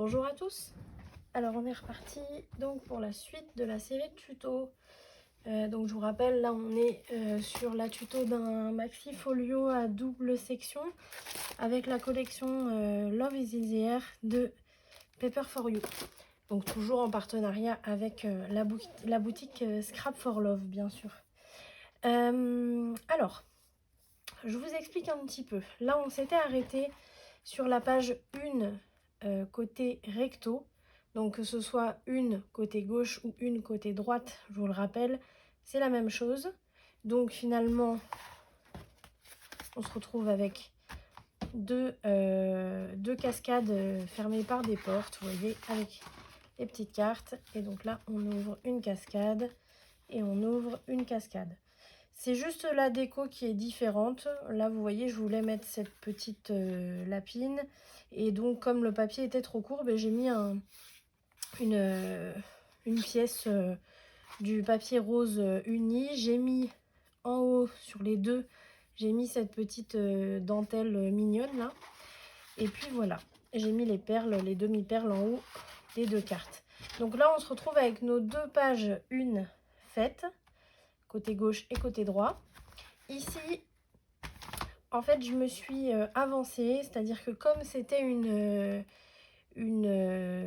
Bonjour à tous. Alors on est reparti donc pour la suite de la série de tutos. Donc je vous rappelle, là on est sur la tuto d'un maxi folio à double section avec la collection Love is in the Air de Paper for You. Donc toujours en partenariat avec la boutique Scrap for Love bien sûr. Alors, je vous explique un petit peu. Là on s'était arrêté sur la page 1 côté recto. Donc que ce soit une côté gauche ou une côté droite, je vous le rappelle, c'est la même chose. Donc finalement, on se retrouve avec deux cascades fermées par des portes, vous voyez, avec les petites cartes. Et donc là, on ouvre une cascade et on ouvre une cascade. C'est juste la déco qui est différente. Là, vous voyez, je voulais mettre cette petite lapine. Et donc, comme le papier était trop court, ben, j'ai mis une pièce du papier rose uni. J'ai mis en haut, sur les deux, j'ai mis cette petite dentelle mignonne là. Et puis voilà, j'ai mis les perles, les demi-perles en haut des deux cartes. Donc là, on se retrouve avec nos deux pages 1 faites, côté gauche et côté droit. Ici, en fait, je me suis avancée, c'est-à-dire que comme c'était une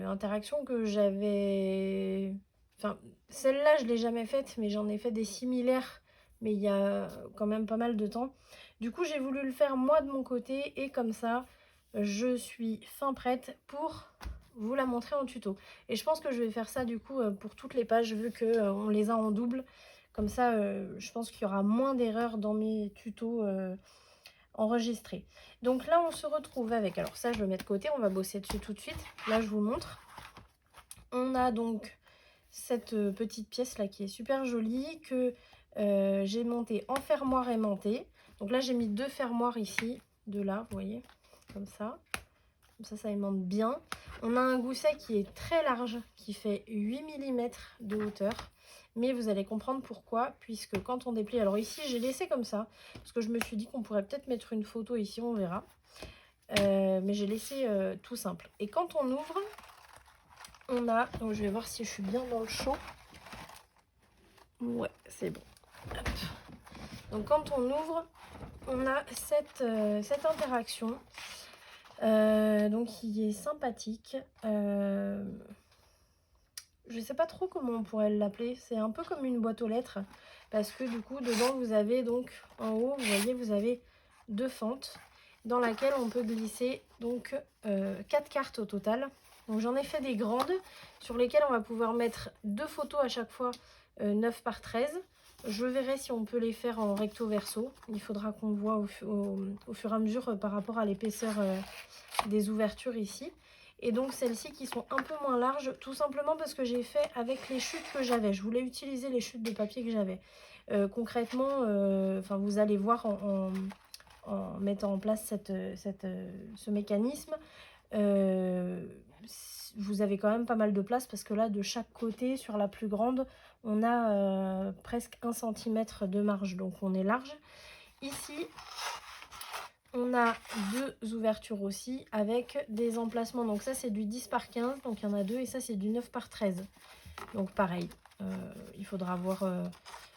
interaction que j'avais... Enfin, celle-là, je ne l'ai jamais faite, mais j'en ai fait des similaires, mais il y a quand même pas mal de temps. Du coup, j'ai voulu le faire moi de mon côté, et comme ça, je suis fin prête pour vous la montrer en tuto. Et je pense que je vais faire ça du coup pour toutes les pages, vu qu'on les a en double. Comme ça, je pense qu'il y aura moins d'erreurs dans mes tutos enregistrés. Donc là, on se retrouve avec, alors ça, je le mets de côté, on va bosser dessus tout de suite. Là, je vous montre. On a donc cette petite pièce là qui est super jolie, que j'ai montée en fermoir aimanté. Donc là, j'ai mis deux fermoirs ici, deux là, vous voyez, comme ça. Comme ça aimante bien. On a un gousset qui est très large, qui fait 8 mm de hauteur. Mais vous allez comprendre pourquoi, puisque quand on déplie... Alors ici, j'ai laissé comme ça, parce que je me suis dit qu'on pourrait peut-être mettre une photo ici, on verra. Mais j'ai laissé tout simple. Et quand on ouvre, on a... Donc je vais voir si je suis bien dans le champ. Ouais, c'est bon. Hop. Donc quand on ouvre, on a cette interaction. Donc qui est sympathique. Je sais pas trop comment on pourrait l'appeler. C'est un peu comme une boîte aux lettres, parce que du coup dedans vous avez donc en haut, vous voyez, vous avez deux fentes dans laquelle on peut glisser donc 4 cartes au total. Donc j'en ai fait des grandes sur lesquelles on va pouvoir mettre deux photos à chaque fois, 9 par 13. Je verrai si on peut les faire en recto verso. Il faudra qu'on voit au fur et à mesure par rapport à l'épaisseur des ouvertures ici. Et donc celles-ci qui sont un peu moins larges, tout simplement parce que j'ai fait avec les chutes que j'avais. Je voulais utiliser les chutes de papier que j'avais. Concrètement, vous allez voir en mettant en place ce mécanisme, vous avez quand même pas mal de place, parce que là, de chaque côté, sur la plus grande, on a presque 1 cm de marge, donc on est large. Ici, on a deux ouvertures aussi avec des emplacements. Donc ça, c'est du 10 par 15, donc il y en a deux, et ça, c'est du 9 par 13. Donc pareil, il faudra voir...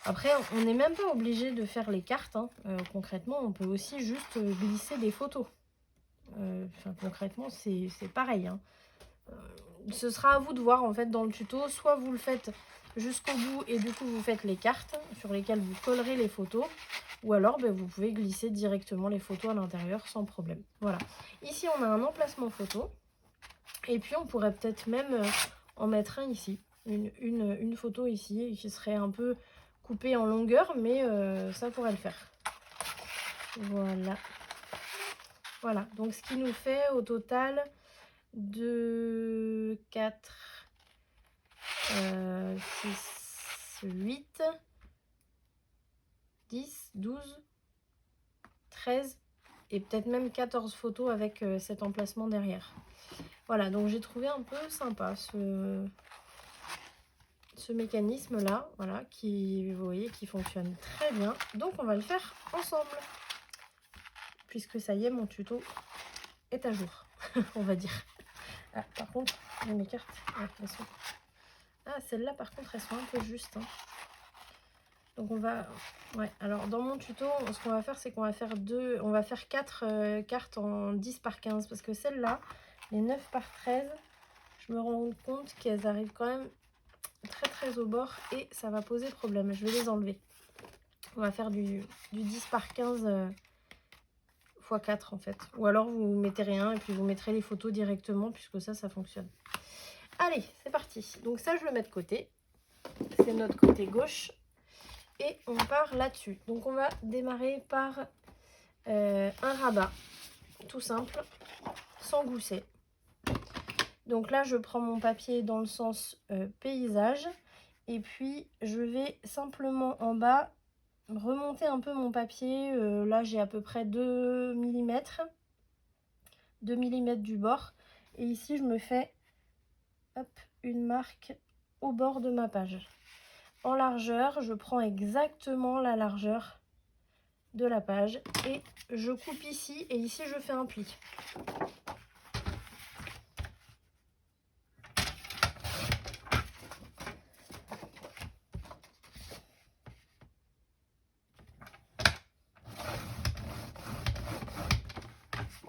Après, on n'est même pas obligé de faire les cartes, hein. Concrètement, on peut aussi juste glisser des photos. Concrètement, c'est pareil, hein. Ce sera à vous de voir en fait dans le tuto. Soit vous le faites jusqu'au bout et du coup vous faites les cartes sur lesquelles vous collerez les photos, ou alors vous pouvez glisser directement les photos à l'intérieur sans problème. Voilà, ici on a un emplacement photo, et puis on pourrait peut-être même en mettre un ici, une photo ici qui serait un peu coupée en longueur, mais ça pourrait le faire. Voilà, donc ce qui nous fait au total 2, 4, 6, 8, 10, 12, 13 et peut-être même 14 photos avec cet emplacement derrière. Voilà, donc j'ai trouvé un peu sympa ce mécanisme là, voilà, qui, vous voyez, qui fonctionne très bien. Donc on va le faire ensemble, puisque ça y est, mon tuto est à jour, on va dire. Ah, par contre, j'ai mes cartes. Ouais, elles sont... Ah, celles-là, par contre, elles sont un peu justes. Hein. Donc on va... Ouais, alors dans mon tuto, ce qu'on va faire, c'est qu'on va faire on va faire 4 cartes en 10 par 15. Parce que celles-là, les 9 par 13, je me rends compte qu'elles arrivent quand même très au bord et ça va poser problème. Je vais les enlever. On va faire du 10 par 15 x 4 en fait. Ou alors vous mettez rien et puis vous mettrez les photos directement puisque ça fonctionne. Allez, c'est parti. Donc ça, je le mets de côté. C'est notre côté gauche. Et on part là-dessus. Donc on va démarrer par un rabat. Tout simple, sans gousset. Donc là, je prends mon papier dans le sens paysage. Et puis, je vais simplement en bas remonter un peu mon papier. Là, j'ai à peu près 2 mm. 2 mm du bord. Et ici, je me fais hop, une marque au bord de ma page. En largeur, je prends exactement la largeur de la page et je coupe ici et ici je fais un pli.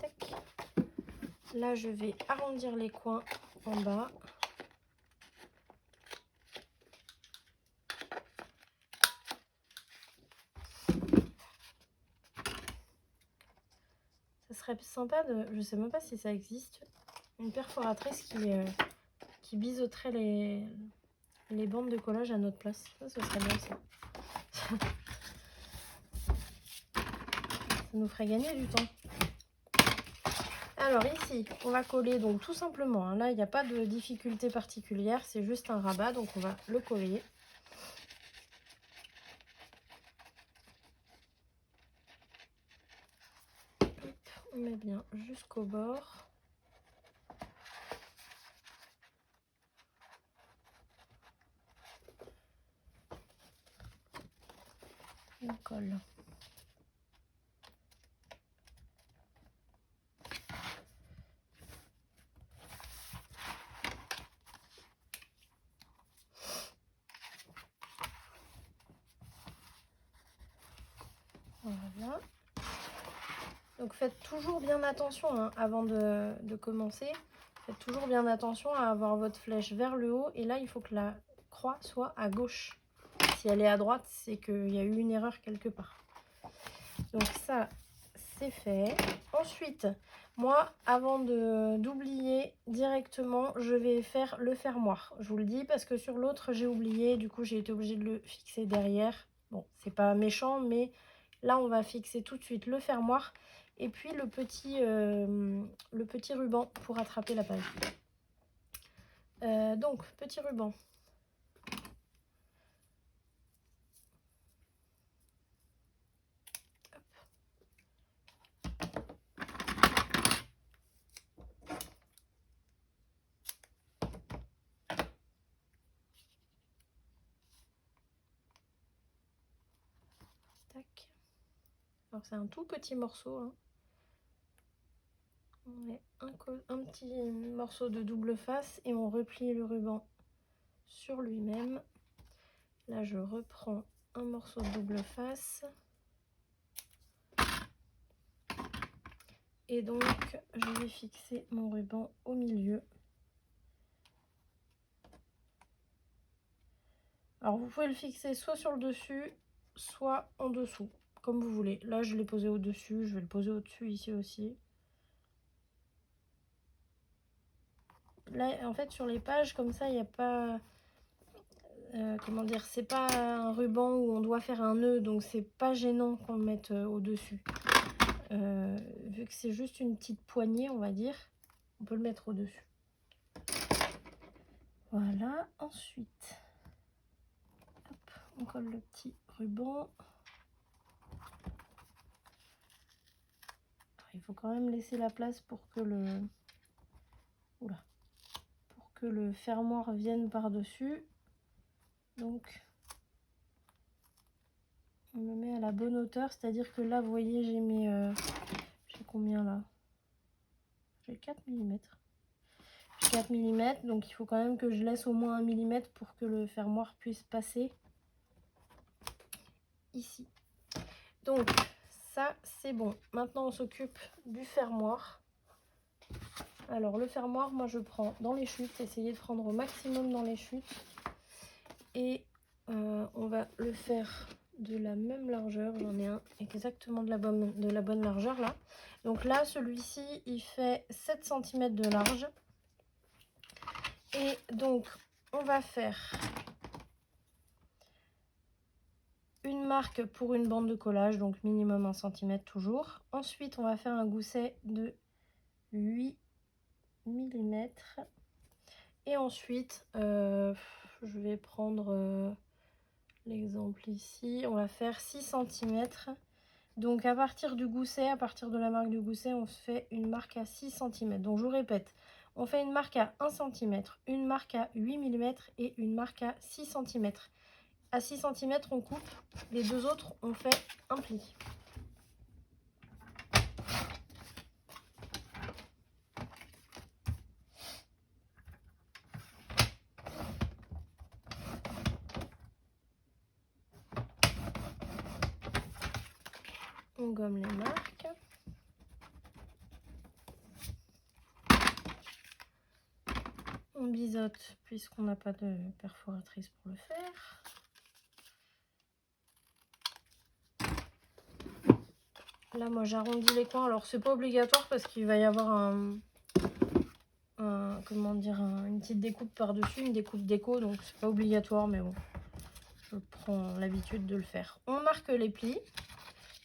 Tac. Là je vais arrondir les coins en bas. Ça serait sympa de, je sais même pas si ça existe, une perforatrice qui biseauterait les bandes de collage à notre place. Ça, ce serait bien ça. Ça nous ferait gagner du temps. Alors ici, on va coller donc tout simplement. Hein, là, il n'y a pas de difficulté particulière, c'est juste un rabat, donc on va le coller. On met bien jusqu'au bord. On colle. Voilà. Donc faites toujours bien attention hein, avant de commencer. Faites toujours bien attention à avoir votre flèche vers le haut. Et là, il faut que la croix soit à gauche. Si elle est à droite, c'est qu'il y a eu une erreur quelque part. Donc ça, c'est fait. Ensuite, moi, avant d'oublier directement, je vais faire le fermoir. Je vous le dis parce que sur l'autre, j'ai oublié. Du coup, j'ai été obligée de le fixer derrière. Bon, c'est pas méchant, mais là, on va fixer tout de suite le fermoir. Et puis le petit ruban pour attraper la page. Donc, petit ruban. Tac. Alors, c'est un tout petit morceau. Hein. On met un petit morceau de double face et on replie le ruban sur lui-même. Là, je reprends un morceau de double face. Et donc, je vais fixer mon ruban au milieu. Alors, vous pouvez le fixer soit sur le dessus, soit en dessous, comme vous voulez. Là, je l'ai posé au-dessus, je vais le poser au-dessus ici aussi. Là, en fait, sur les pages, comme ça, il n'y a pas... comment dire, c'est pas un ruban où on doit faire un nœud, donc c'est pas gênant qu'on le mette au-dessus. Vu que c'est juste une petite poignée, on va dire, on peut le mettre au-dessus. Voilà, ensuite, hop, on colle le petit ruban. Alors, il faut quand même laisser la place pour que le fermoir vienne par-dessus. Donc, on le met à la bonne hauteur, c'est-à-dire que là, vous voyez, j'ai mis... j'ai combien là? J'ai 4 mm. 4 mm, donc il faut quand même que je laisse au moins 1 mm pour que le fermoir puisse passer ici. Donc ça c'est bon. Maintenant on s'occupe du fermoir. Alors le fermoir, moi je prends dans les chutes, essayez de prendre au maximum dans les chutes. Et on va le faire de la même largeur. J'en ai un exactement de la bonne largeur là. Donc là, celui-ci, il fait 7 cm de large. Et donc, on va faire une marque pour une bande de collage, donc minimum 1 cm toujours. Ensuite, on va faire un gousset de 8 mm. Et ensuite, je vais prendre l'exemple ici. On va faire 6 cm. Donc à partir du gousset, à partir de la marque du gousset, on se fait une marque à 6 cm. Donc je vous répète, on fait une marque à 1 cm, une marque à 8 mm et une marque à 6 cm. À 6 cm, on coupe. Les deux autres, on fait un pli. On gomme les marques. On biseaute puisqu'on n'a pas de perforatrice pour le faire. Là, moi, j'arrondis les coins. Alors, c'est pas obligatoire parce qu'il va y avoir comment dire, une petite découpe par-dessus, une découpe déco. Donc, c'est pas obligatoire, mais bon, je prends l'habitude de le faire. On marque les plis.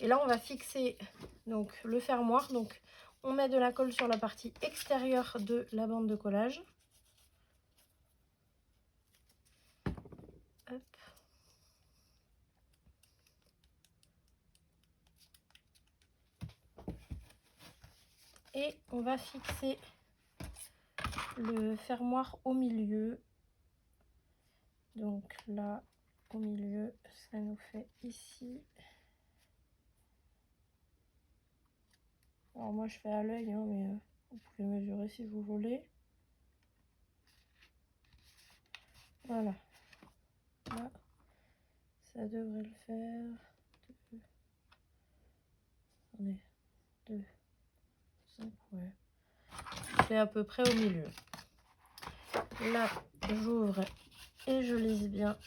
Et là, on va fixer donc le fermoir. Donc, on met de la colle sur la partie extérieure de la bande de collage. Hop. Et on va fixer le fermoir au milieu. Donc là, au milieu, ça nous fait ici. Alors moi, je fais à l'œil, hein, mais vous pouvez mesurer si vous voulez. Voilà. Là, ça devrait le faire. Attendez, 2, 5, ouais. C'est à peu près au milieu. Là, j'ouvre et je lisse bien.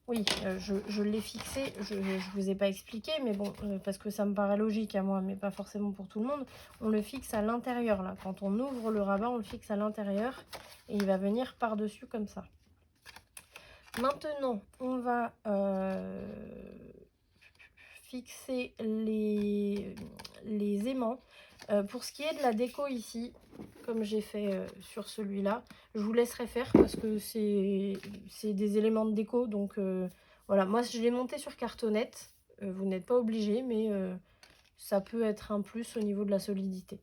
Oui, je l'ai fixé, je vous ai pas expliqué, mais bon, parce que ça me paraît logique à moi, mais pas forcément pour tout le monde. On le fixe à l'intérieur, là. Quand on ouvre le rabat, on le fixe à l'intérieur et il va venir par-dessus comme ça. Maintenant, on va fixer les aimants. Pour ce qui est de la déco ici, comme j'ai fait sur celui-là, je vous laisserai faire parce que c'est des éléments de déco. Donc voilà, moi je l'ai monté sur cartonnette. Vous n'êtes pas obligé, mais ça peut être un plus au niveau de la solidité.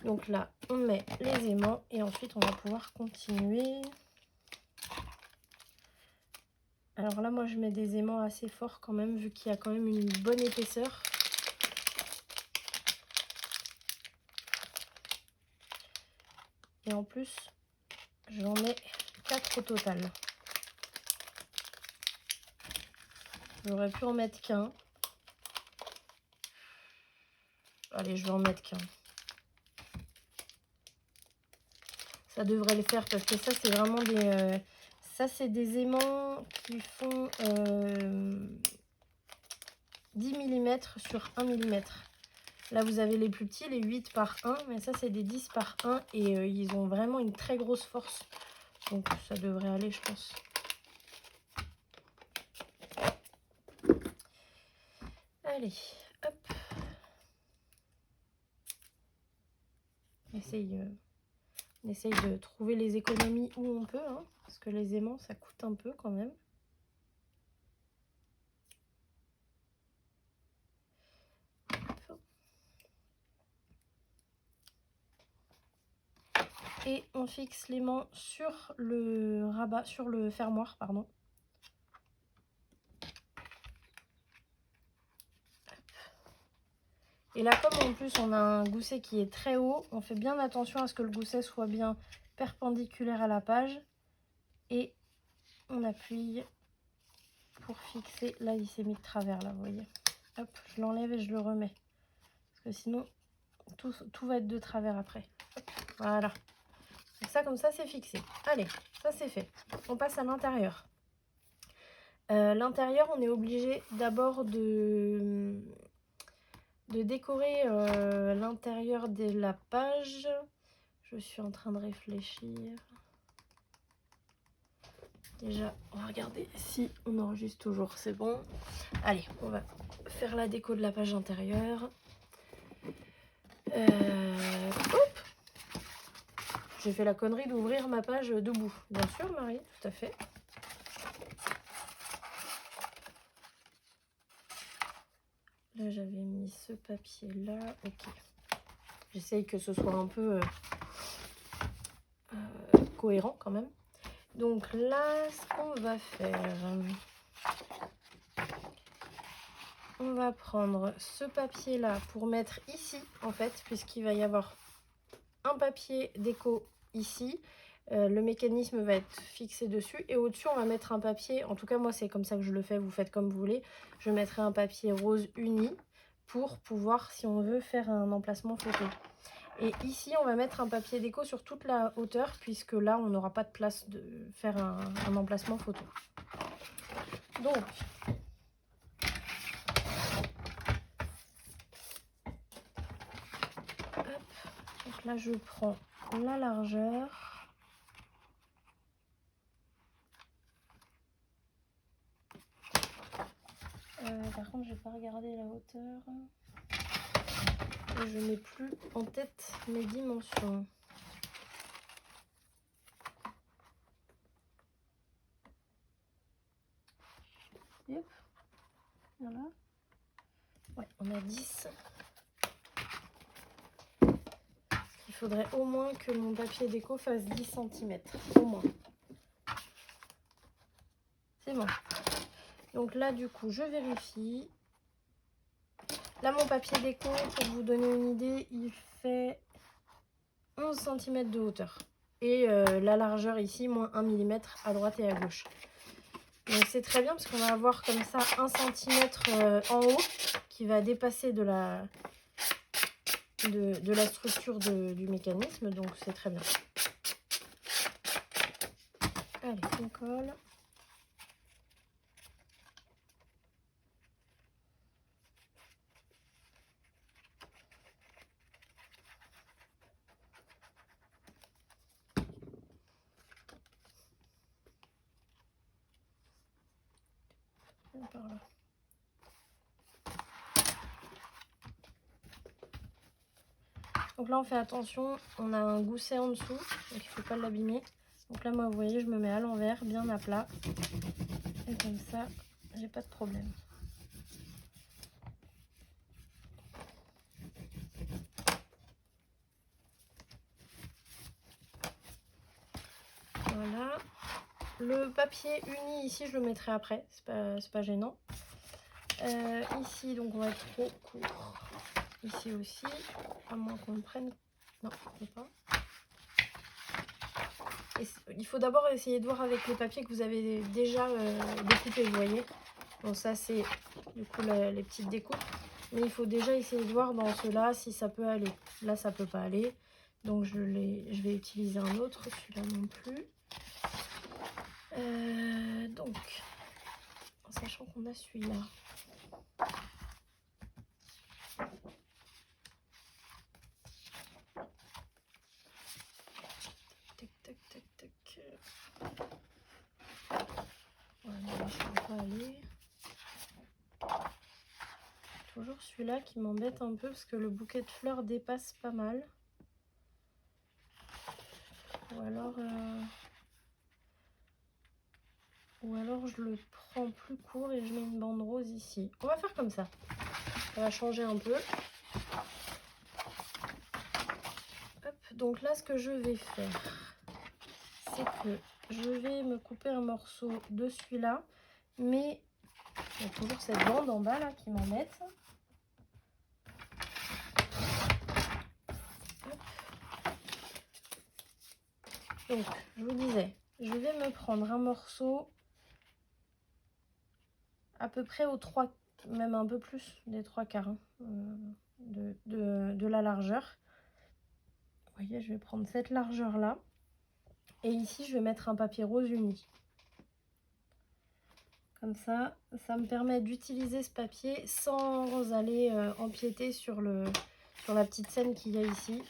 Donc là, on met les aimants et ensuite on va pouvoir continuer. Alors là, moi je mets des aimants assez forts quand même, vu qu'il y a quand même une bonne épaisseur. Et en plus, j'en mets 4 au total. J'aurais pu en mettre qu'un. Allez, je vais en mettre qu'un. Ça devrait le faire parce que ça, c'est vraiment des... ça, c'est des aimants qui font 10 mm sur 1 mm. Là, vous avez les plus petits, les 8 par 1. Mais ça, c'est des 10 par 1. Et ils ont vraiment une très grosse force. Donc, ça devrait aller, je pense. Allez, hop. On essaye de trouver les économies où on peut, hein, parce que les aimants, ça coûte un peu quand même. Et on fixe l'aimant sur le rabat, sur le fermoir, pardon. Et là, comme en plus on a un gousset qui est très haut, on fait bien attention à ce que le gousset soit bien perpendiculaire à la page. Et on appuie pour fixer. Là, il s'est mis de travers, là, vous voyez. Hop, je l'enlève et je le remets. Parce que sinon, tout va être de travers après. Hop, voilà. Donc ça, comme ça, c'est fixé. Allez, ça, c'est fait. On passe à l'intérieur. L'intérieur, on est obligé d'abord de décorer l'intérieur de la page. Je suis en train de réfléchir. Déjà, on va regarder si on enregistre toujours, c'est bon. Allez, on va faire la déco de la page intérieure. Hop, j'ai fait la connerie d'ouvrir ma page debout. Bien sûr, Marie, tout à fait. Là, j'avais mis ce papier-là. Ok. J'essaye que ce soit un peu cohérent quand même. Donc là, ce qu'on va faire, on va prendre ce papier-là pour mettre ici, en fait, puisqu'il va y avoir un papier déco ici. Le mécanisme va être fixé dessus. Et au-dessus, on va mettre un papier. En tout cas, moi, c'est comme ça que je le fais. Vous faites comme vous voulez. Je mettrai un papier rose uni pour pouvoir, si on veut, faire un emplacement photo. Et ici, on va mettre un papier déco sur toute la hauteur, puisque là, on n'aura pas de place de faire un emplacement photo. Donc, hop. Donc là, je prends la largeur. Par contre, je n'ai pas regardé la hauteur. Et je n'ai plus en tête mes dimensions. Yep. Voilà. Ouais, on a 10. Il faudrait au moins que mon papier déco fasse 10 cm. Au moins. C'est bon. Donc là, du coup, je vérifie. Là, mon papier déco, pour vous donner une idée, il fait 11 cm de hauteur. Et la largeur ici, moins 1 mm à droite et à gauche. Donc c'est très bien parce qu'on va avoir comme ça 1 cm en haut qui va dépasser de la structure du mécanisme. Donc c'est très bien. Allez, on colle. Par là. Donc là on fait attention, on a un gousset en dessous, donc il ne faut pas l'abîmer. Donc là moi vous voyez je me mets à l'envers, bien à plat. Et comme ça, j'ai pas de problème. Voilà. Le papier uni ici je le mettrai après, c'est pas gênant. Ici donc on va être trop court. Ici aussi, à moins qu'on le prenne. Non, je ne sais pas. Et il faut d'abord essayer de voir avec les papiers que vous avez déjà découpés, vous voyez. Bon, ça c'est du coup les petites découpes. Mais il faut déjà essayer de voir dans ceux-là si ça peut aller. Là, ça peut pas aller. Donc je vais utiliser un autre, celui-là non plus. Donc, en sachant qu'on a celui-là. Tac, tac, tac, tac. Voilà, ça va pas aller. Toujours celui-là qui m'embête un peu parce que le bouquet de fleurs dépasse pas mal. Ou alors je le prends plus court et je mets une bande rose ici. On va faire comme ça. Ça va changer un peu. Hop, donc là, ce que je vais faire, c'est que je vais me couper un morceau de celui-là. Mais il y a toujours cette bande en bas là qui m'embête. Donc, je vous disais, je vais me prendre un morceau à peu près aux 3, même un peu plus des 3/4 hein, de la largeur. Vous voyez, je vais prendre cette largeur-là. Et ici, je vais mettre un papier rose uni. Comme ça me permet d'utiliser ce papier sans aller empiéter sur la petite scène qu'il y a ici.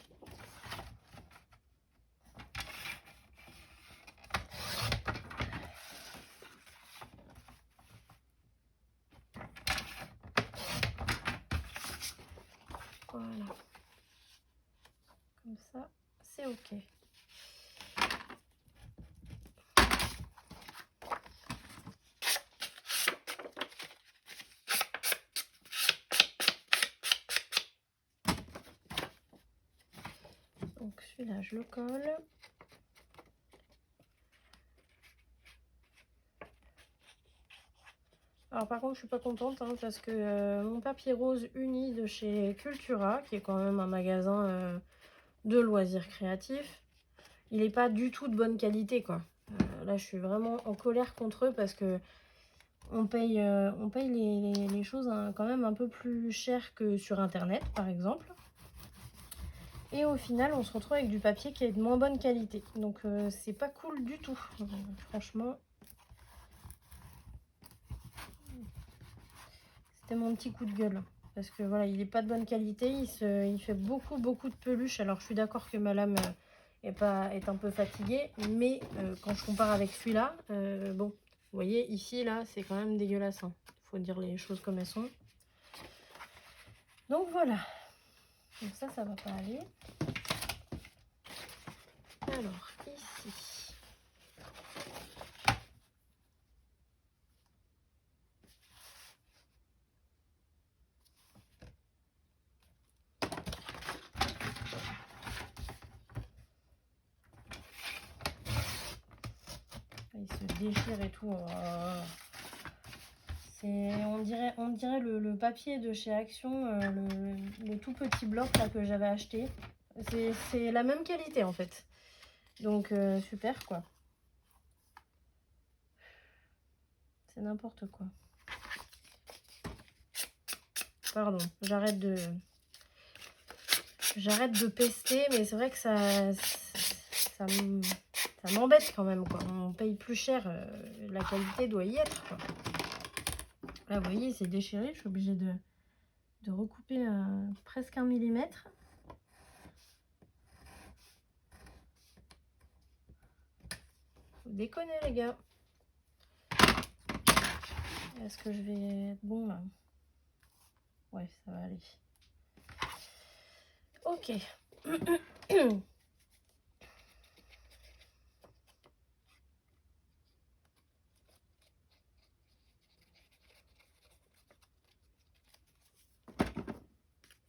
Voilà. Comme ça, c'est OK. Donc celui-là, je le colle. Alors par contre, je suis pas contente hein, parce que mon papier rose uni de chez Cultura, qui est quand même un magasin de loisirs créatifs, il n'est pas du tout de bonne qualité quoi. Là, je suis vraiment en colère contre eux parce que on paye les choses hein, quand même un peu plus cher que sur internet par exemple. Et au final, on se retrouve avec du papier qui est de moins bonne qualité. Donc c'est pas cool du tout. Franchement, c'était mon petit coup de gueule. Parce que voilà, il n'est pas de bonne qualité. Il fait beaucoup de peluches. Alors je suis d'accord que ma lame est un peu fatiguée. Mais quand je compare avec celui-là, bon, vous voyez, ici, là, c'est quand même dégueulasse. Hein. Faut dire les choses comme elles sont. Donc voilà. Donc ça va pas aller. Alors, ici. Il se déchire et tout. On dirait le papier de chez Action, le tout petit bloc là que j'avais acheté. C'est la même qualité en fait. Donc super quoi. C'est n'importe quoi. Pardon, j'arrête de pester, mais c'est vrai que ça m'embête quand même quoi. On paye plus cher, la qualité doit y être quoi. Là vous voyez c'est déchiré, je suis obligée de recouper presque 1 millimètre. Faut déconner les gars. Est-ce que je vais être bon là? Ouais, ça va aller. Ok.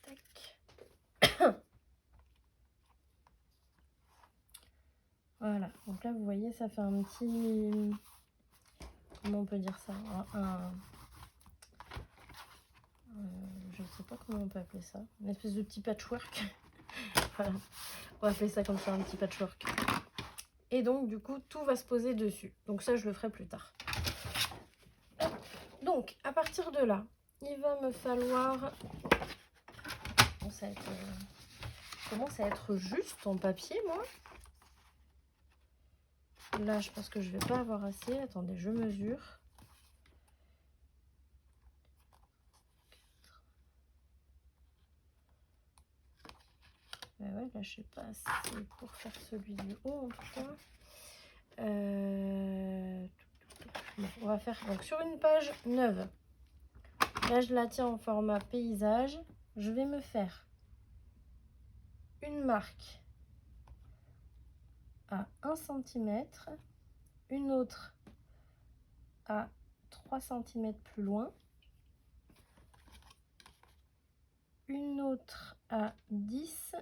Tac. Voilà. Donc là, vous voyez, ça fait un petit... Comment on peut dire ça? Je sais pas comment on peut appeler ça. Une espèce de petit patchwork. Voilà. On va appeler ça comme ça, un petit patchwork. Et donc, du coup, tout va se poser dessus. Donc ça, je le ferai plus tard. Donc, à partir de là, il va me falloir... commence à être juste en papier, moi. Là, je pense que je vais pas avoir assez. Attendez, je mesure. Ouais, là, je sais pas assez pour faire celui du haut, en tout cas. Bon, on va faire donc sur une page neuve. Là, je la tiens en format paysage. Je vais me faire une marque à 1 cm, une autre à 3 cm plus loin, une autre à 10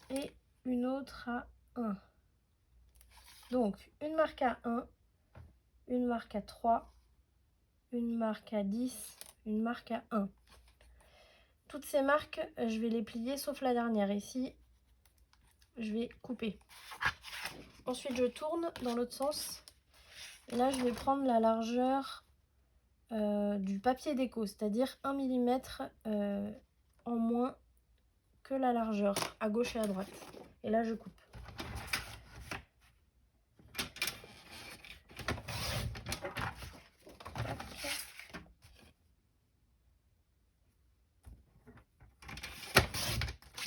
et une autre à 1. Donc, une marque à 1, une marque à 3, une marque à 10, une marque à 1. Toutes ces marques, je vais les plier sauf la dernière. Ici, je vais couper. Ensuite, je tourne dans l'autre sens. Et là, je vais prendre la largeur du papier déco, c'est-à-dire 1 mm en moins que la largeur, à gauche et à droite. Et là, je coupe.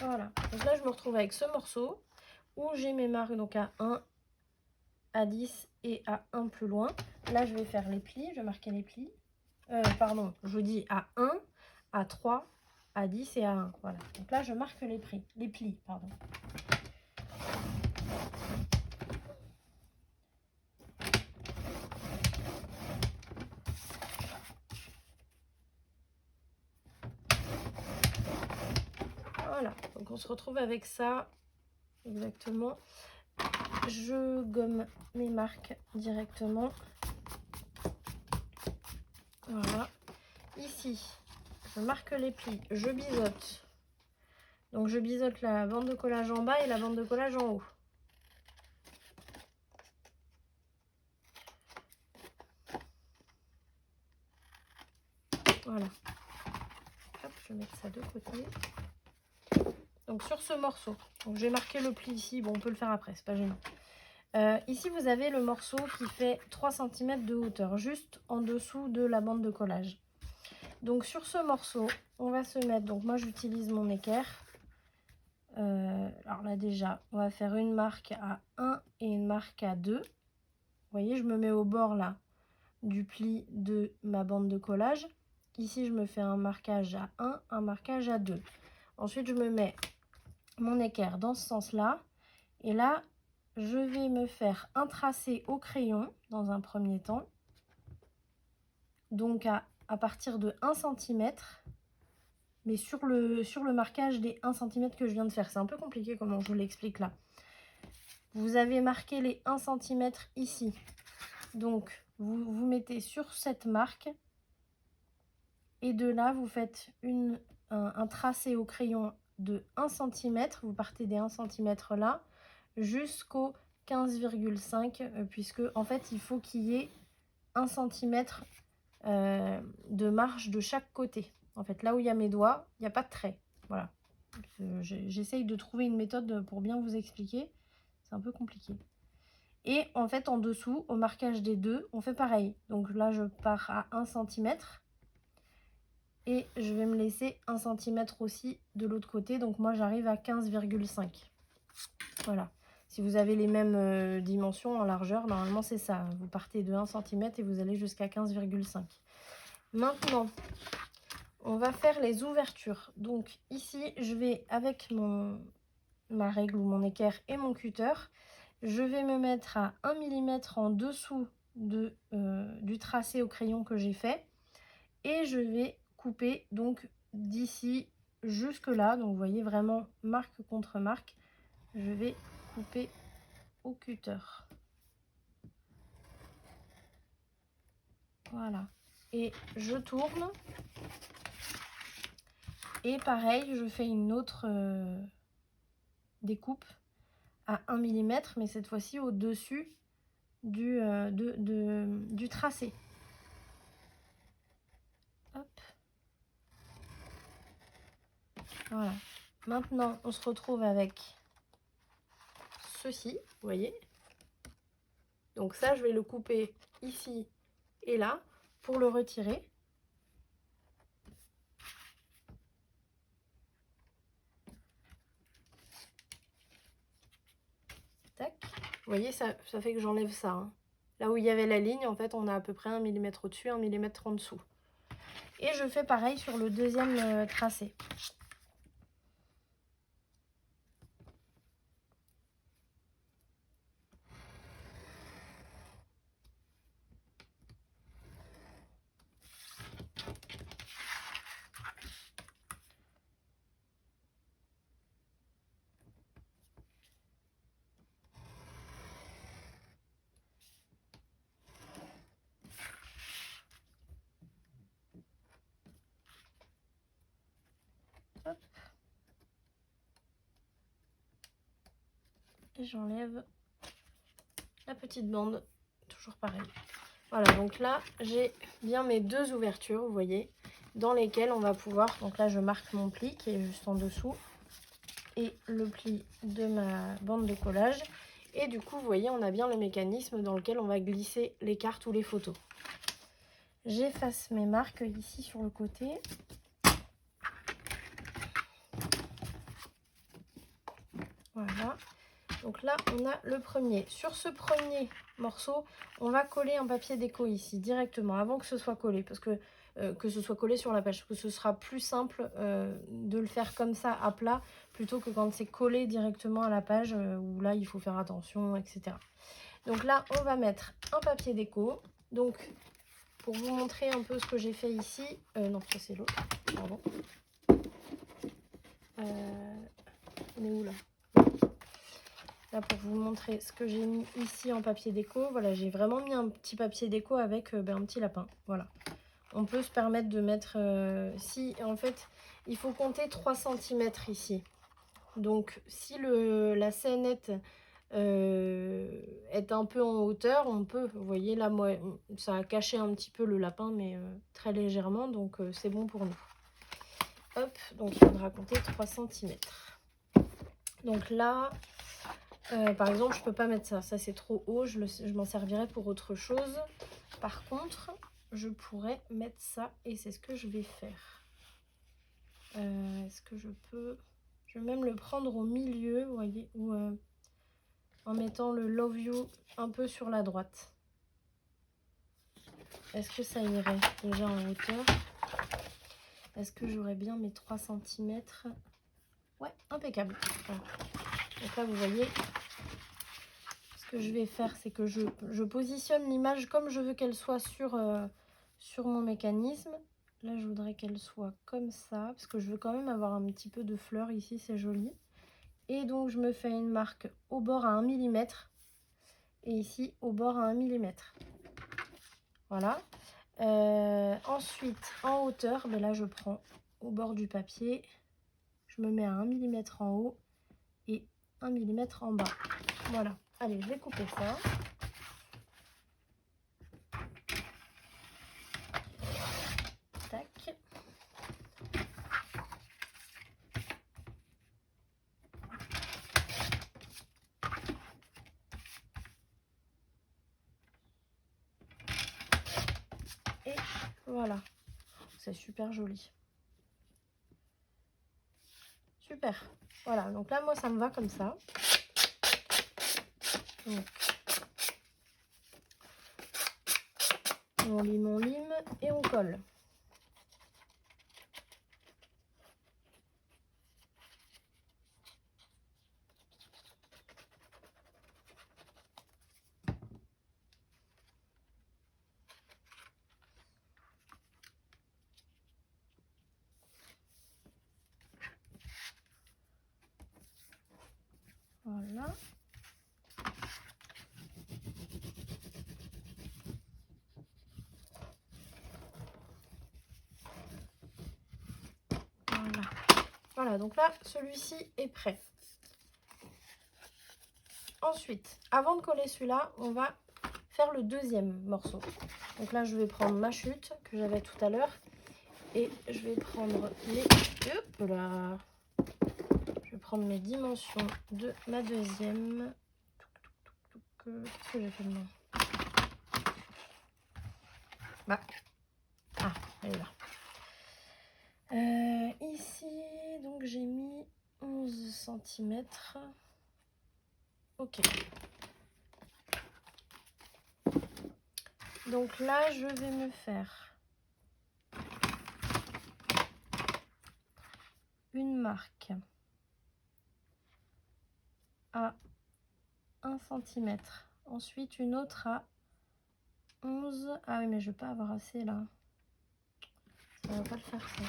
Voilà, donc là je me retrouve avec ce morceau où j'ai mes marques donc à 1, à 10 et à 1 plus loin. Là je vais faire les plis, je vais marquer les plis. Pardon, je dis à 1, à 3, à 10 et à 1. Voilà, donc là je marque les plis, pardon. Voilà, donc on se retrouve avec ça exactement. Je gomme mes marques directement. Voilà. Ici, je marque les plis, je biseaute. Donc je biseaute la bande de collage en bas et la bande de collage en haut. Voilà. Hop, je vais mettre ça de côté. Donc sur ce morceau, donc j'ai marqué le pli ici, bon on peut le faire après, c'est pas gênant. Ici vous avez le morceau qui fait 3 cm de hauteur, juste en dessous de la bande de collage. Donc sur ce morceau, on va se mettre, donc moi j'utilise mon équerre. Alors là déjà, on va faire une marque à 1 et une marque à 2. Vous voyez, je me mets au bord là du pli de ma bande de collage. Ici, je me fais un marquage à 1, un marquage à 2. Ensuite, je me mets mon équerre dans ce sens-là. Et là, je vais me faire un tracé au crayon dans un premier temps. Donc, à partir de 1 cm. Mais sur le marquage des 1 cm que je viens de faire. C'est un peu compliqué comment je vous l'explique là. Vous avez marqué les 1 cm ici. Donc, vous mettez sur cette marque. Et de là, vous faites un tracé au crayon de 1 cm. Vous partez des 1 cm là jusqu'au 15,5 puisque en fait, il faut qu'il y ait 1 cm de marge de chaque côté. En fait, là où il y a mes doigts, il n'y a pas de trait. Voilà. J'essaye de trouver une méthode pour bien vous expliquer. C'est un peu compliqué. Et en fait, en dessous, au marquage des deux, on fait pareil. Donc là, je pars à 1 cm. Et je vais me laisser 1 cm aussi de l'autre côté. Donc moi, j'arrive à 15,5. Voilà. Si vous avez les mêmes dimensions en largeur, normalement, c'est ça. Vous partez de 1 cm et vous allez jusqu'à 15,5. Maintenant, on va faire les ouvertures. Donc ici, je vais avec ma règle ou mon équerre et mon cutter, je vais me mettre à 1 mm en dessous du tracé au crayon que j'ai fait. Et je vais couper donc d'ici jusque là. Donc vous voyez vraiment marque contre marque. Je vais couper au cutter. Voilà. Et je tourne. Et pareil, je fais une autre découpe à 1 mm, mais cette fois-ci au-dessus du tracé. Hop. Voilà. Maintenant, on se retrouve avec ceci, vous voyez. Donc ça, je vais le couper ici et là pour le retirer. Tac. Vous voyez, ça fait que j'enlève ça. Hein. Là où il y avait la ligne, en fait, on a à peu près 1 mm au-dessus, 1 mm en dessous. Et je fais pareil sur le deuxième tracé. Hop. Et j'enlève la petite bande, toujours pareil. Voilà, donc là, j'ai bien mes 2 ouvertures, vous voyez, dans lesquelles on va pouvoir... Donc là, je marque mon pli qui est juste en dessous et le pli de ma bande de collage. Et du coup, vous voyez, on a bien le mécanisme dans lequel on va glisser les cartes ou les photos. J'efface mes marques ici sur le côté. Voilà. Donc là, on a le premier. Sur ce premier morceau, on va coller un papier déco ici, directement, avant que ce soit collé. Parce que ce soit collé sur la page. Parce que ce sera plus simple de le faire comme ça, à plat, plutôt que quand c'est collé directement à la page, où là, il faut faire attention, etc. Donc là, on va mettre un papier déco. Donc, pour vous montrer un peu ce que j'ai fait ici... non, ça c'est l'autre, pardon. On est où là ? Là, pour vous montrer ce que j'ai mis ici en papier déco, voilà, j'ai vraiment mis un petit papier déco avec un petit lapin. Voilà. On peut se permettre de mettre... si, en fait, il faut compter 3 cm ici. Donc, si la scénette est un peu en hauteur, on peut... Vous voyez, là, moi, ça a caché un petit peu le lapin, mais très légèrement. Donc, c'est bon pour nous. Hop, donc il faudra compter 3 cm. Donc là... par exemple, je peux pas mettre ça. Ça, c'est trop haut. Je m'en servirai pour autre chose. Par contre, je pourrais mettre ça et c'est ce que je vais faire. Est-ce que je peux... Je vais même le prendre au milieu, vous voyez, ou en mettant le Love You un peu sur la droite. Est-ce que ça irait déjà en hauteur? Est-ce que j'aurais bien mes 3 cm? Ouais, impeccable. Voilà. Donc là, vous voyez... Ce que je vais faire, c'est que je positionne l'image comme je veux qu'elle soit sur mon mécanisme. Là, je voudrais qu'elle soit comme ça, parce que je veux quand même avoir un petit peu de fleurs ici, c'est joli. Et donc, je me fais une marque au bord à 1 mm et ici, au bord à 1 mm. Voilà. Ensuite, en hauteur, ben là, je prends au bord du papier, je me mets à 1 mm en haut et 1 mm en bas. Voilà. Allez, je vais couper ça. Tac. Et voilà. C'est super joli. Super. Voilà, donc là, moi, ça me va comme ça. Donc, on lime et on colle. Voilà. Voilà. Voilà, donc là, celui-ci est prêt. Ensuite, avant de coller celui-là, on va faire le deuxième morceau. Donc là, je vais prendre ma chute que j'avais tout à l'heure et je vais prendre les... Hop là. Je vais prendre mes dimensions de ma deuxième. Qu'est-ce que j'ai fait de moi? Bah. Ah, elle est là. Ici, donc j'ai mis 11 cm. Ok. Donc là, je vais me faire une marque à 1 cm. Ensuite, une autre à 11. Ah oui, mais je ne vais pas avoir assez là. Ça va pas le faire ça.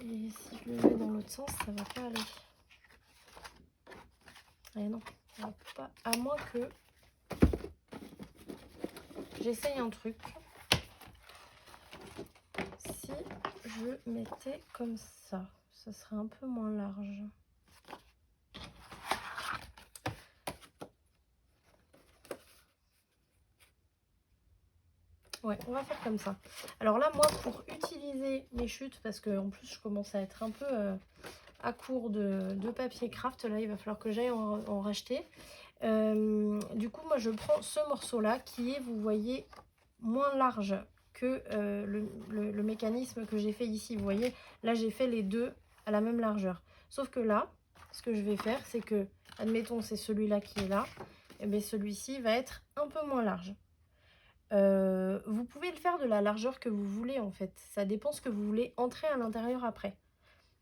Et si je le mets dans l'autre sens, ça va pas aller. Et non, ça va pas. À moins que j'essaye un truc. Si je mettais comme ça, ça serait un peu moins large. Ouais, on va faire comme ça. Alors là, moi, pour utiliser mes chutes, parce que en plus, je commence à être un peu à court de papier craft, là, il va falloir que j'aille en racheter. Du coup, moi, je prends ce morceau-là qui est, vous voyez, moins large que le mécanisme que j'ai fait ici. Vous voyez, là, j'ai fait les deux à la même largeur. Sauf que là, ce que je vais faire, c'est que, admettons, c'est celui-là qui est là, et bien celui-ci va être un peu moins large. Vous pouvez le faire de la largeur que vous voulez, en fait. Ça dépend ce que vous voulez entrer à l'intérieur après.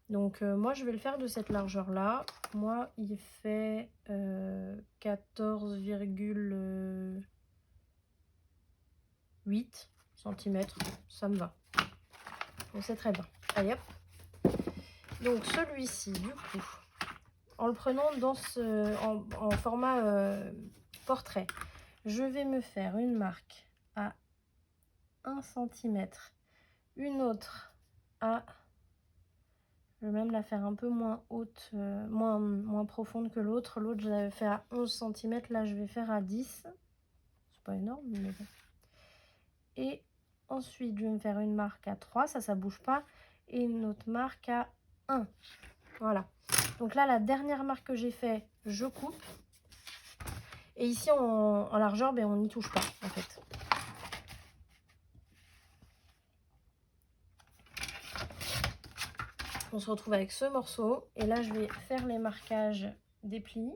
Donc, moi, je vais le faire de cette largeur-là. Moi, il fait 14,8 cm. Ça me va. Donc, c'est très bien. Allez, hop. Donc, celui-ci, du coup, en le prenant en format portrait, je vais me faire une marque à 1 cm, une autre à... Je vais même la faire un peu moins haute, moins profonde que l'autre. L'autre, je l'avais fait à 11 cm. Là, je vais faire à 10. C'est pas énorme, mais bon. Et ensuite, je vais me faire une marque à 3. Ça bouge pas. Et une autre marque à 1. Voilà. Donc là, la dernière marque que j'ai fait, je coupe. Et ici, en largeur, ben, on n'y touche pas, en fait. On se retrouve avec ce morceau. Et là, je vais faire les marquages des plis.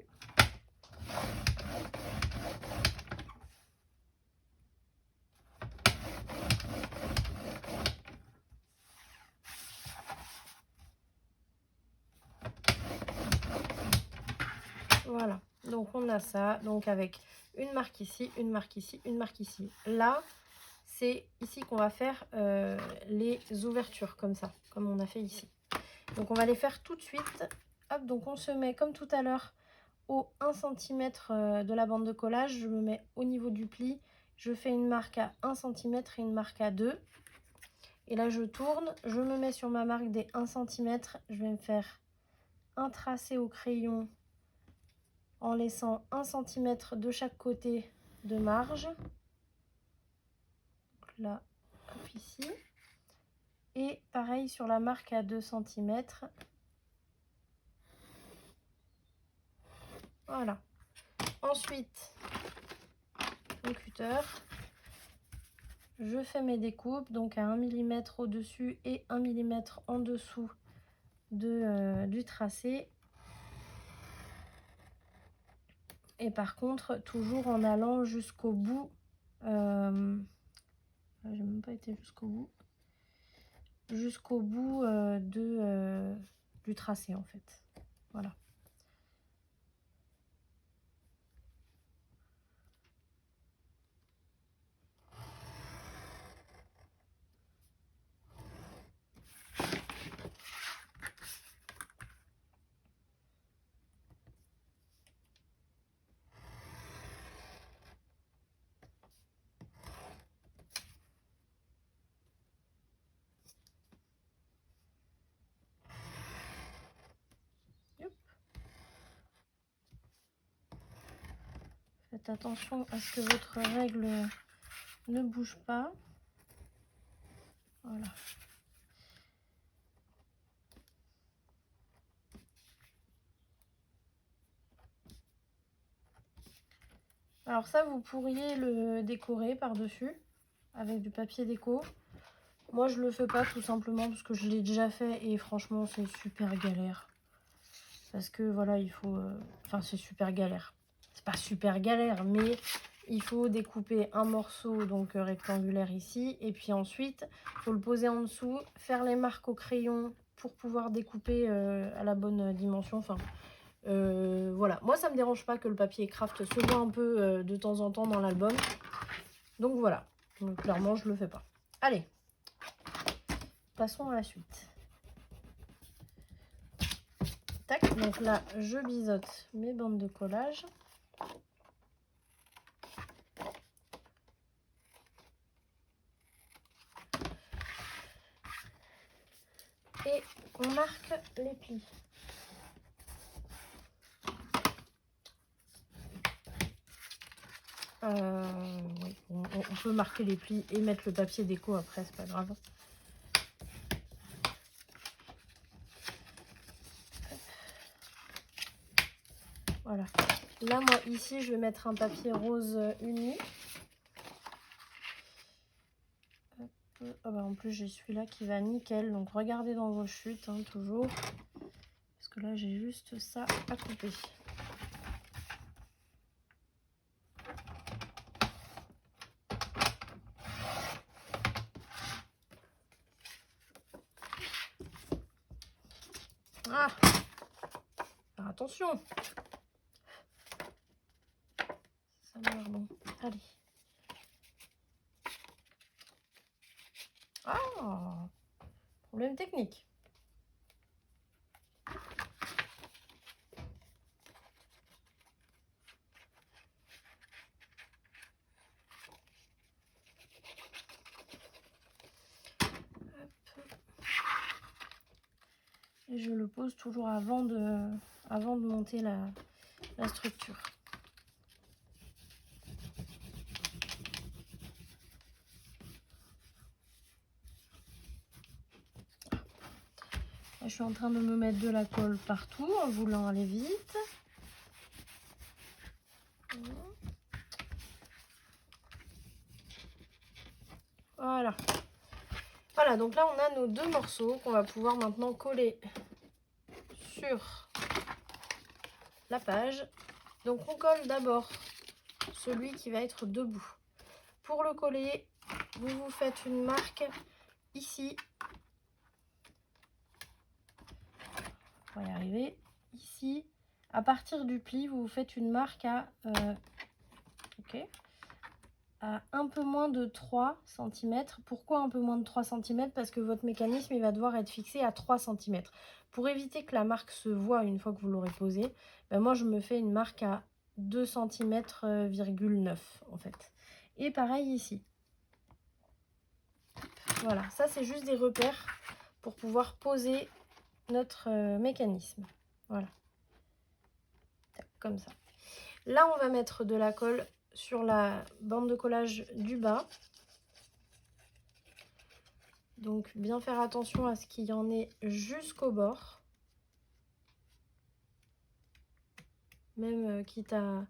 Voilà, donc on a ça, donc avec une marque ici, une marque ici, une marque ici. Là, c'est ici qu'on va faire les ouvertures, comme ça, comme on a fait ici. Donc on va les faire tout de suite. Hop, donc on se met comme tout à l'heure au 1 cm de la bande de collage. Je me mets au niveau du pli. Je fais une marque à 1 cm et une marque à 2. Et là, je tourne. Je me mets sur ma marque des 1 cm. Je vais me faire un tracé au crayon en laissant 1 cm de chaque côté de marge. Donc là, hop, ici. Et pareil sur la marque à 2 cm. Voilà. Ensuite, le cutter. Je fais mes découpes, donc à 1 mm au-dessus et 1 mm en dessous du tracé. Et par contre, toujours en allant jusqu'au bout. J'ai même pas été jusqu'au bout. Jusqu'au bout du tracé, en fait. Voilà. Faites attention à ce que votre règle ne bouge pas. Voilà. Alors ça, vous pourriez le décorer par-dessus avec du papier déco. Moi, je le fais pas tout simplement parce que je l'ai déjà fait et franchement, c'est super galère. Parce que voilà, il faut... Enfin, c'est super galère. C'est pas super galère, mais il faut découper un morceau donc rectangulaire ici. Et puis ensuite, il faut le poser en dessous, faire les marques au crayon pour pouvoir découper à la bonne dimension. Enfin, voilà. Moi, ça me dérange pas que le papier craft se voit un peu de temps en temps dans l'album. Donc voilà. Donc, clairement, je le fais pas. Allez, passons à la suite. Tac, donc là, je biseaute mes bandes de collage. Et on marque les plis. Oui, on peut marquer les plis et mettre le papier déco après, c'est pas grave. Voilà. Là, moi, ici, je vais mettre un papier rose uni. Oh bah, en plus, j'ai celui-là qui va nickel. Donc, regardez dans vos chutes, hein, toujours. Parce que là, j'ai juste ça à couper. Ah! Alors, attention! Ça meurt, bon. Allez. Ah! Problème technique. Et je le pose toujours avant de monter la structure. Là, je suis en train de me mettre de la colle partout en voulant aller vite. Voilà. Voilà, donc là, on a nos deux morceaux qu'on va pouvoir maintenant coller sur la page. Donc, on colle d'abord celui qui va être debout. Pour le coller, vous vous faites une marque ici. On va y arriver. Ici, à partir du pli, vous vous faites une marque à un peu moins de 3 cm. Pourquoi un peu moins de 3 cm? Parce que votre mécanisme il va devoir être fixé à 3 cm. Pour éviter que la marque se voie une fois que vous l'aurez posée, ben moi je me fais une marque à 2 cm,9 en fait. Et pareil ici. Voilà, ça c'est juste des repères pour pouvoir poser notre mécanisme. Voilà. Comme ça. Là on va mettre de la colle sur la bande de collage du bas. Donc bien faire attention à ce qu'il y en ait jusqu'au bord. Même quitte à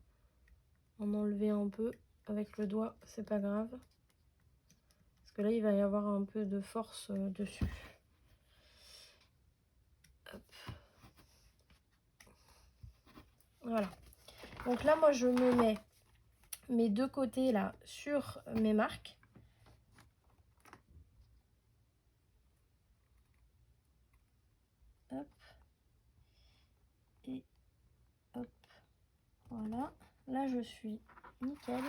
en enlever un peu avec le doigt, c'est pas grave. Parce que là il va y avoir un peu de force dessus. Hop. Voilà. Donc là moi je me mets mes deux côtés là sur mes marques. Hop. Et hop. Voilà. Là je suis nickel.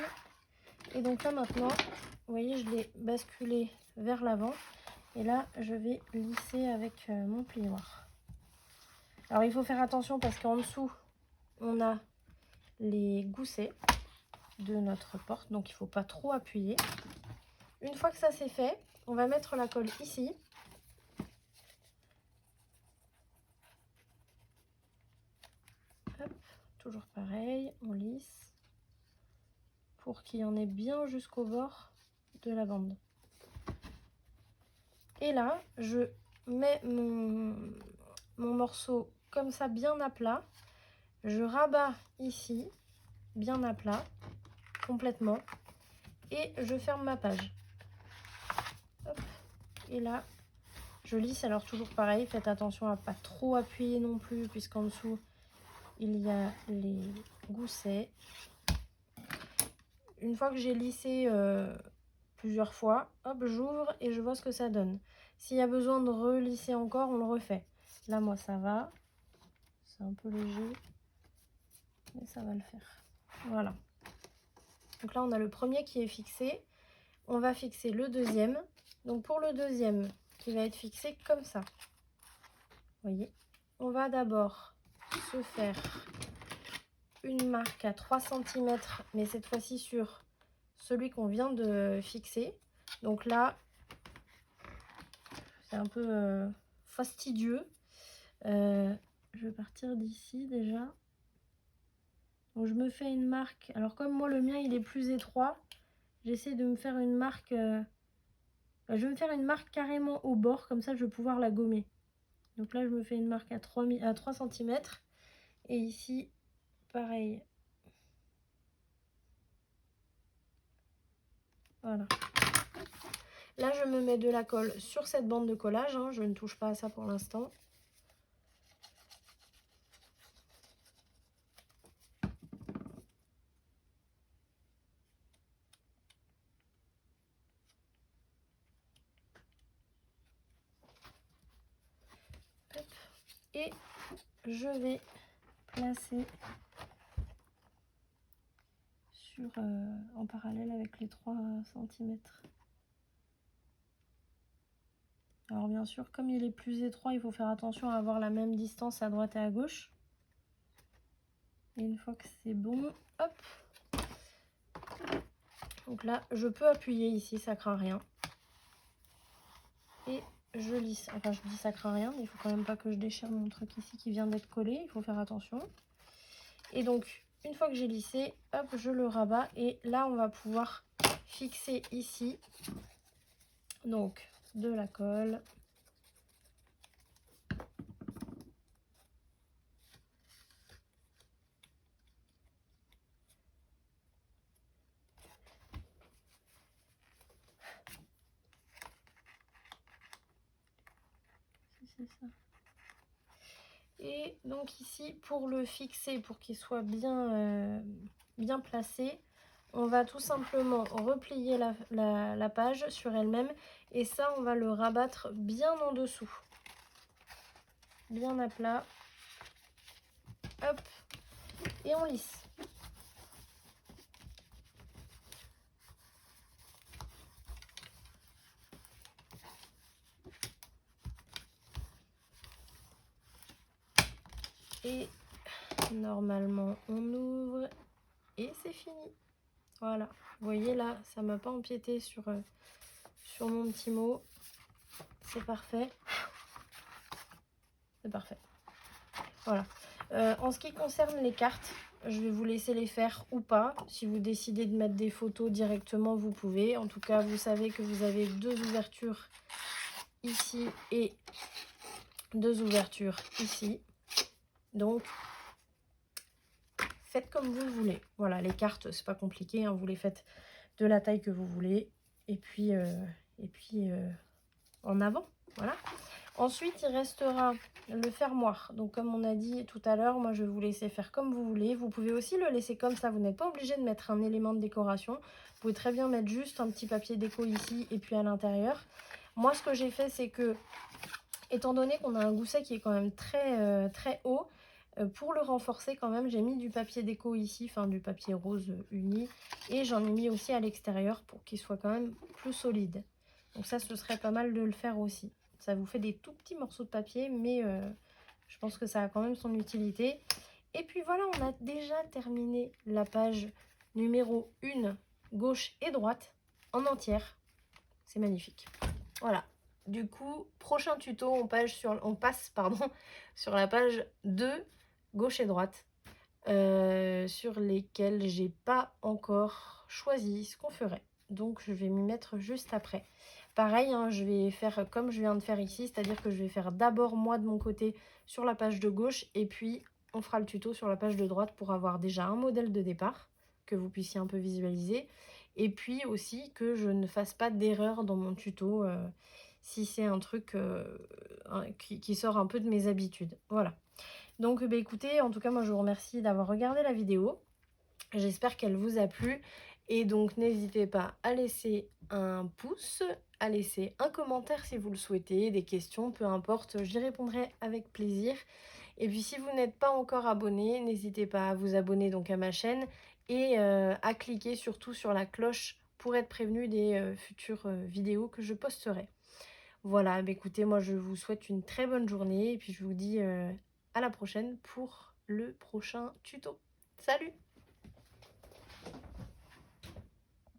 Et donc là maintenant, vous voyez, je l'ai basculé vers l'avant. Et là, je vais lisser avec mon plioir. Alors il faut faire attention parce qu'en dessous, on a les goussets de notre porte. Donc il ne faut pas trop appuyer. Une fois que ça c'est fait, on va mettre la colle ici. Hop, toujours pareil, on lisse. Pour qu'il y en ait bien jusqu'au bord de la bande. Et là, je mets mon morceau comme ça bien à plat. Je rabats ici, bien à plat, complètement. Et je ferme ma page. Hop. Et là, je lisse. Alors toujours pareil, faites attention à ne pas trop appuyer non plus, puisqu'en dessous, il y a les goussets. Une fois que j'ai lissé plusieurs fois, hop, j'ouvre et je vois ce que ça donne. S'il y a besoin de relisser encore, on le refait. Là, moi, ça va. C'est un peu léger, mais ça va le faire. Voilà. Donc là, on a le premier qui est fixé. On va fixer le deuxième. Donc pour le deuxième, qui va être fixé comme ça. Vous voyez, on va d'abord se faire une marque à 3 cm, mais cette fois-ci sur celui qu'on vient de fixer. Donc là, c'est un peu fastidieux. Je vais partir d'ici déjà. Donc je me fais une marque. Alors comme moi le mien il est plus étroit, J'essaie de me faire une marque. Je vais me faire une marque carrément au bord, comme ça je vais pouvoir la gommer. Donc là, je me fais une marque à 3 cm. Et ici, pareil. Voilà. Là, je me mets de la colle sur cette bande de collage. Hein. Je ne touche pas à ça pour l'instant. Et je vais placer en parallèle avec les 3 cm. Alors bien sûr, comme il est plus étroit, il faut faire attention à avoir la même distance à droite et à gauche. Et une fois que c'est bon, hop. Donc là, je peux appuyer ici, ça craint rien. Et je lisse. Enfin, je dis ça craint rien, mais il faut quand même pas que je déchire mon truc ici qui vient d'être collé. Il faut faire attention. Et donc, une fois que j'ai lissé, hop, je le rabats. Et là, on va pouvoir fixer ici, donc, de la colle. C'est ça. Et donc ici, pour le fixer, pour qu'il soit bien, bien placé, on va tout simplement replier la page sur elle-même. Et ça, on va le rabattre bien en dessous. Bien à plat. Hop. Et on lisse. Et normalement, on ouvre et c'est fini. Voilà. Vous voyez là, ça m'a pas empiété sur mon petit mot. C'est parfait. C'est parfait. Voilà. En ce qui concerne les cartes, je vais vous laisser les faire ou pas. Si vous décidez de mettre des photos directement, vous pouvez. En tout cas, vous savez que vous avez 2 ouvertures ici et 2 ouvertures ici. Donc, faites comme vous le voulez. Voilà, les cartes, c'est pas compliqué. Hein, vous les faites de la taille que vous voulez. Et puis en avant. Voilà. Ensuite, il restera le fermoir. Donc, comme on a dit tout à l'heure, moi, je vais vous laisser faire comme vous voulez. Vous pouvez aussi le laisser comme ça. Vous n'êtes pas obligé de mettre un élément de décoration. Vous pouvez très bien mettre juste un petit papier déco ici et puis à l'intérieur. Moi, ce que j'ai fait, c'est que, étant donné qu'on a un gousset qui est quand même très haut, pour le renforcer quand même, j'ai mis du papier déco ici, enfin du papier rose uni. Et j'en ai mis aussi à l'extérieur pour qu'il soit quand même plus solide. Donc ça, ce serait pas mal de le faire aussi. Ça vous fait des tout petits morceaux de papier, mais je pense que ça a quand même son utilité. Et puis voilà, on a déjà terminé la page numéro 1, gauche et droite, en entière. C'est magnifique. Voilà. Du coup, prochain tuto, on passe sur la page 2, gauche et droite, sur lesquelles j'ai pas encore choisi ce qu'on ferait. Donc, je vais m'y mettre juste après. Pareil, hein, je vais faire comme je viens de faire ici, c'est-à-dire que je vais faire d'abord moi de mon côté sur la page de gauche et puis on fera le tuto sur la page de droite pour avoir déjà un modèle de départ que vous puissiez un peu visualiser et puis aussi que je ne fasse pas d'erreur dans mon tuto si c'est un truc qui sort un peu de mes habitudes. Voilà. Donc bah, écoutez, en tout cas moi je vous remercie d'avoir regardé la vidéo. J'espère qu'elle vous a plu. Et donc n'hésitez pas à laisser un pouce, à laisser un commentaire si vous le souhaitez, des questions, peu importe, j'y répondrai avec plaisir. Et puis si vous n'êtes pas encore abonné, n'hésitez pas à vous abonner donc à ma chaîne et à cliquer surtout sur la cloche pour être prévenu des futures vidéos que je posterai. Voilà, bah écoutez, moi je vous souhaite une très bonne journée et puis je vous dis à la prochaine pour le prochain tuto. Salut!